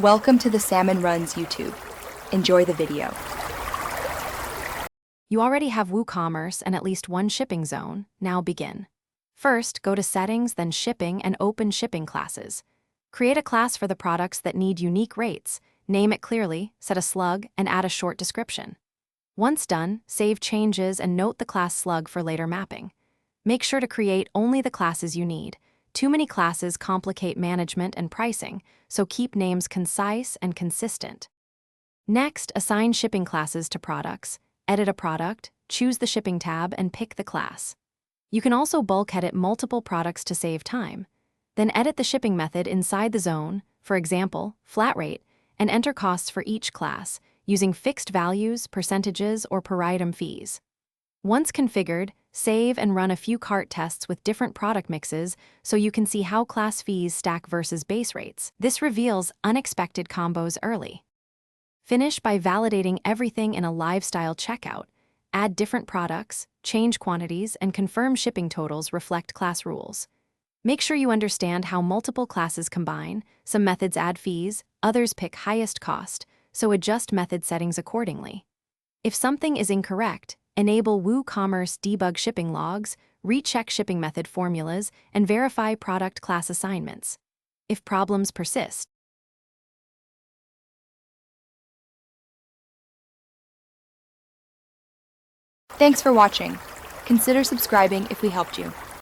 Welcome to the Salmon Runs YouTube. Enjoy the video. You already have Woocommerce and at least one shipping zone. Now begin. First, go to Settings, then Shipping, and open Shipping Classes. Create a class for the products that need unique rates, name it clearly, set a slug, and add a short description. Once done, save changes and note the class slug for later mapping. Make sure to create only the classes you need. Too many classes complicate management and pricing, so keep names concise and consistent. Next, assign shipping classes to products. Edit a product, choose the shipping tab, and pick the class. You can also bulk edit multiple products to save time. Then edit the shipping method inside the zone, for example, flat rate, and enter costs for each class, using fixed values, percentages, or per item fees. Once configured, save and run a few cart tests with different product mixes so you can see how class fees stack versus base rates. This reveals unexpected combos early. Finish by validating everything in a live-style checkout. Add different products, change quantities, and confirm shipping totals reflect class rules. Make sure you understand how multiple classes combine. Some methods add fees, others pick highest cost, so adjust method settings accordingly. If something is incorrect, enable Woocommerce debug shipping logs, recheck shipping method formulas, and verify product class assignments. If problems persist, Thanks for watching. Consider subscribing if we helped you.